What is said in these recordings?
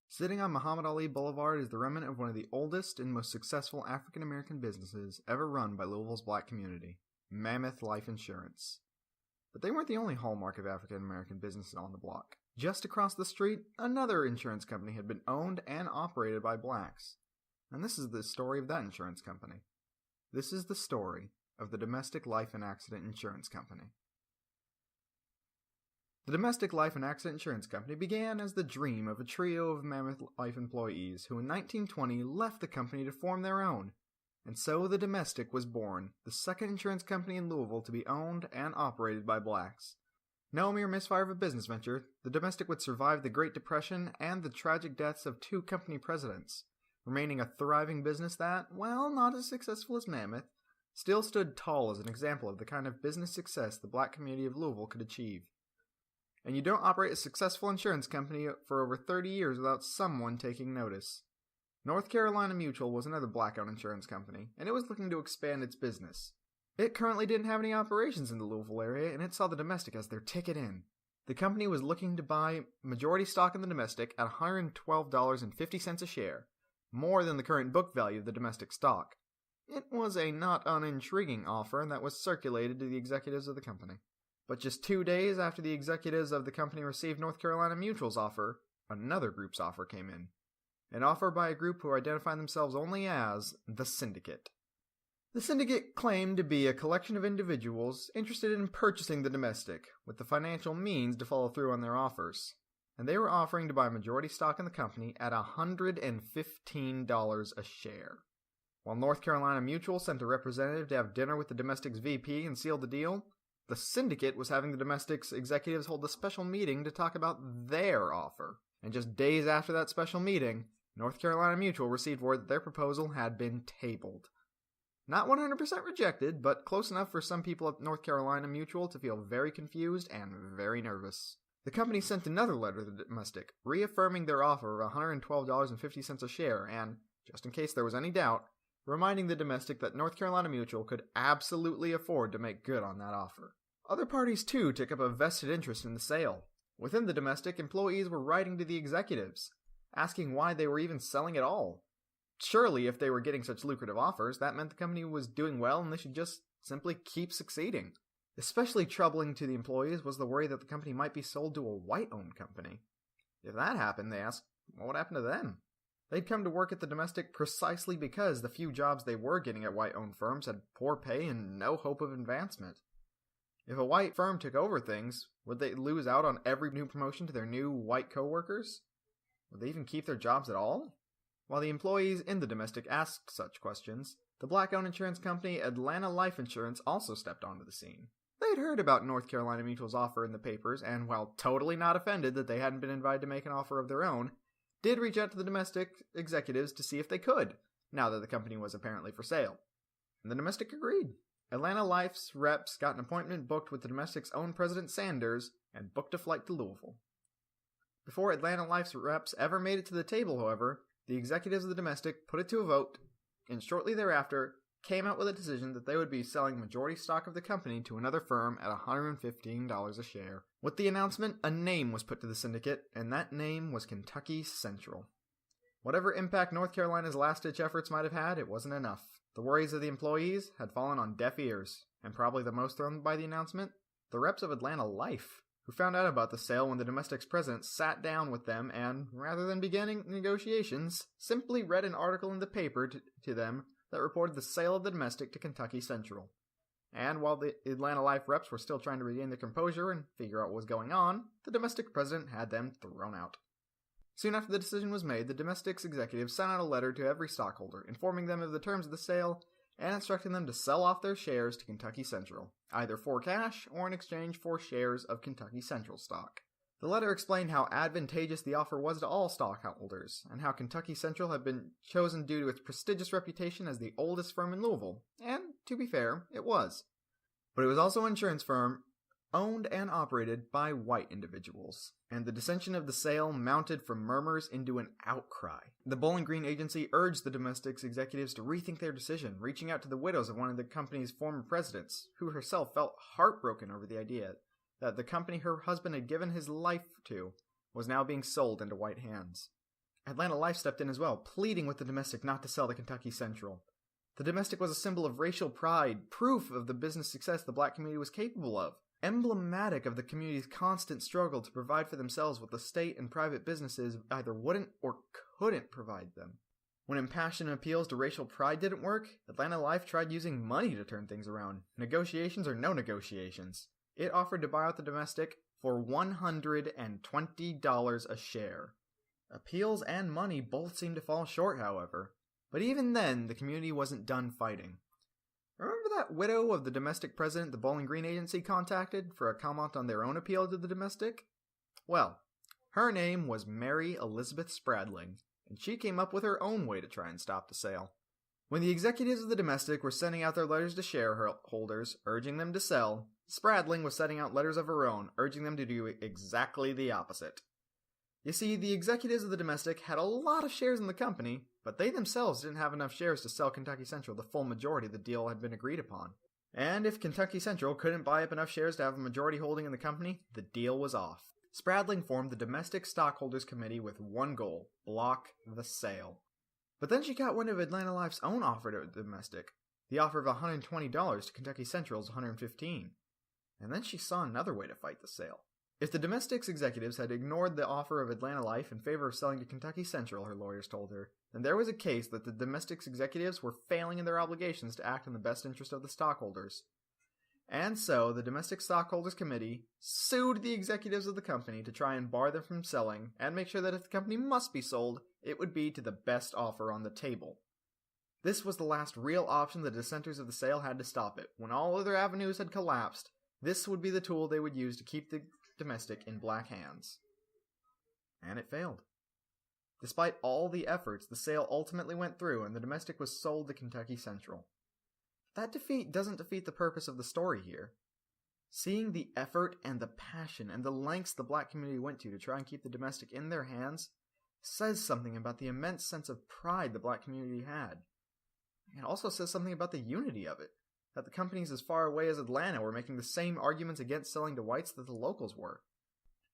Sitting on Muhammad Ali Boulevard is the remnant of one of the oldest and most successful African American businesses ever run by Louisville's black community, Mammoth Life Insurance. But they weren't the only hallmark of African American businesses on the block. Just across the street, another insurance company had been owned and operated by blacks. And this is the story of that insurance company. This is the story of the Domestic Life and Accident Insurance Company. The Domestic Life and Accident Insurance Company began as the dream of a trio of Mammoth Life employees who in 1920 left the company to form their own. And so the Domestic was born, the second insurance company in Louisville to be owned and operated by blacks. No mere misfire of a business venture, the Domestic would survive the Great Depression and the tragic deaths of two company presidents, remaining a thriving business that, while not as successful as Mammoth, still stood tall as an example of the kind of business success the black community of Louisville could achieve. And you don't operate a successful insurance company for over 30 years without someone taking notice. North Carolina Mutual was another black-owned insurance company, and it was looking to expand its business. It currently didn't have any operations in the Louisville area, and it saw the Domestic as their ticket in. The company was looking to buy majority stock in the Domestic at $112.50 a share, more than the current book value of the Domestic stock. It was a not unintriguing offer that was circulated to the executives of the company. But just 2 days after the executives of the company received North Carolina Mutual's offer, another group's offer came in. An offer by a group who identified themselves only as the Syndicate. The Syndicate claimed to be a collection of individuals interested in purchasing the Domestic, with the financial means to follow through on their offers. And they were offering to buy majority stock in the company at $115 a share. While North Carolina Mutual sent a representative to have dinner with the Domestic's VP and seal the deal, the Syndicate was having the Domestic's executives hold a special meeting to talk about their offer. And just days after that special meeting, North Carolina Mutual received word that their proposal had been tabled. Not 100% rejected, but close enough for some people at North Carolina Mutual to feel very confused and very nervous. The company sent another letter to the Domestic, reaffirming their offer of $112.50 a share and, just in case there was any doubt, reminding the Domestic that North Carolina Mutual could absolutely afford to make good on that offer. Other parties, too, took up a vested interest in the sale. Within the Domestic, employees were writing to the executives, asking why they were even selling at all. Surely, if they were getting such lucrative offers, that meant the company was doing well and they should just simply keep succeeding. Especially troubling to the employees was the worry that the company might be sold to a white-owned company. If that happened, they asked, what would happen to them? They'd come to work at the Domestic precisely because the few jobs they were getting at white-owned firms had poor pay and no hope of advancement. If a white firm took over things, would they lose out on every new promotion to their new white co-workers? Would they even keep their jobs at all? While the employees in the Domestic asked such questions, the black-owned insurance company Atlanta Life Insurance also stepped onto the scene. They'd heard about North Carolina Mutual's offer in the papers, and while totally not offended that they hadn't been invited to make an offer of their own, did reach out to the Domestic executives to see if they could, now that the company was apparently for sale. And the Domestic agreed. Atlanta Life's reps got an appointment booked with the Domestic's own President Sanders and booked a flight to Louisville. Before Atlanta Life's reps ever made it to the table, however, the executives of the Domestic put it to a vote, and shortly thereafter came out with a decision that they would be selling majority stock of the company to another firm at $115 a share. With the announcement, a name was put to the syndicate, and that name was Kentucky Central. Whatever impact North Carolina's last-ditch efforts might have had, it wasn't enough. The worries of the employees had fallen on deaf ears, and probably the most thrown by the announcement, the reps of Atlanta Life, who found out about the sale when the Domestic's president sat down with them and, rather than beginning negotiations, simply read an article in the paper to them that reported the sale of the Domestic to Kentucky Central. And while the Atlanta Life reps were still trying to regain their composure and figure out what was going on, the Domestic president had them thrown out. Soon after the decision was made, the Domestic's executives sent out a letter to every stockholder, informing them of the terms of the sale and instructing them to sell off their shares to Kentucky Central, either for cash or in exchange for shares of Kentucky Central stock. The letter explained how advantageous the offer was to all stockholders, and how Kentucky Central had been chosen due to its prestigious reputation as the oldest firm in Louisville, and, to be fair, it was. But it was also an insurance firm owned and operated by white individuals, and the dissension of the sale mounted from murmurs into an outcry. The Bowling Green agency urged the domestics' executives to rethink their decision, reaching out to the widows of one of the company's former presidents, who herself felt heartbroken over the idea that the company her husband had given his life to was now being sold into white hands. Atlanta Life stepped in as well, pleading with the domestic not to sell to Kentucky Central. The domestic was a symbol of racial pride, proof of the business success the black community was capable of, emblematic of the community's constant struggle to provide for themselves what the state and private businesses either wouldn't or couldn't provide them. When impassioned appeals to racial pride didn't work, Atlanta Life tried using money to turn things around. Negotiations or no negotiations. It offered to buy out the domestic for $120 a share. Appeals and money both seemed to fall short, however. But even then, the community wasn't done fighting. Remember that widow of the domestic president the Bowling Green agency contacted for a comment on their own appeal to the domestic? Well, her name was Mary Elizabeth Spradling, and she came up with her own way to try and stop the sale. When the executives of the domestic were sending out their letters to shareholders, urging them to sell, Spradling was sending out letters of her own, urging them to do exactly the opposite. You see, the executives of the domestic had a lot of shares in the company, but they themselves didn't have enough shares to sell Kentucky Central the full majority the deal had been agreed upon. And if Kentucky Central couldn't buy up enough shares to have a majority holding in the company, the deal was off. Spradling formed the Domestic Stockholders Committee with one goal: block the sale. But then she got wind of Atlanta Life's own offer to the domestic, the offer of $120 to Kentucky Central's $115. And then she saw another way to fight the sale. If the domestic's executives had ignored the offer of Atlanta Life in favor of selling to Kentucky Central, her lawyers told her, then there was a case that the domestic's executives were failing in their obligations to act in the best interest of the stockholders. And so, the Domestic Stockholders Committee sued the executives of the company to try and bar them from selling, and make sure that if the company must be sold, it would be to the best offer on the table. This was the last real option the dissenters of the sale had to stop it. When all other avenues had collapsed, this would be the tool they would use to keep the domestic in black hands. And it failed. Despite all the efforts, the sale ultimately went through and the domestic was sold to Kentucky Central. That defeat doesn't defeat the purpose of the story here. Seeing the effort and the passion and the lengths the black community went to try and keep the domestic in their hands says something about the immense sense of pride the black community had. It also says something about the unity of it. That the companies as far away as Atlanta were making the same arguments against selling to whites that the locals were.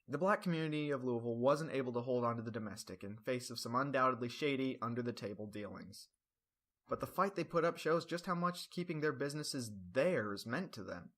The black community of Louisville wasn't able to hold on to the domestic in face of some undoubtedly shady, under-the-table dealings. But the fight they put up shows just how much keeping their businesses theirs meant to them.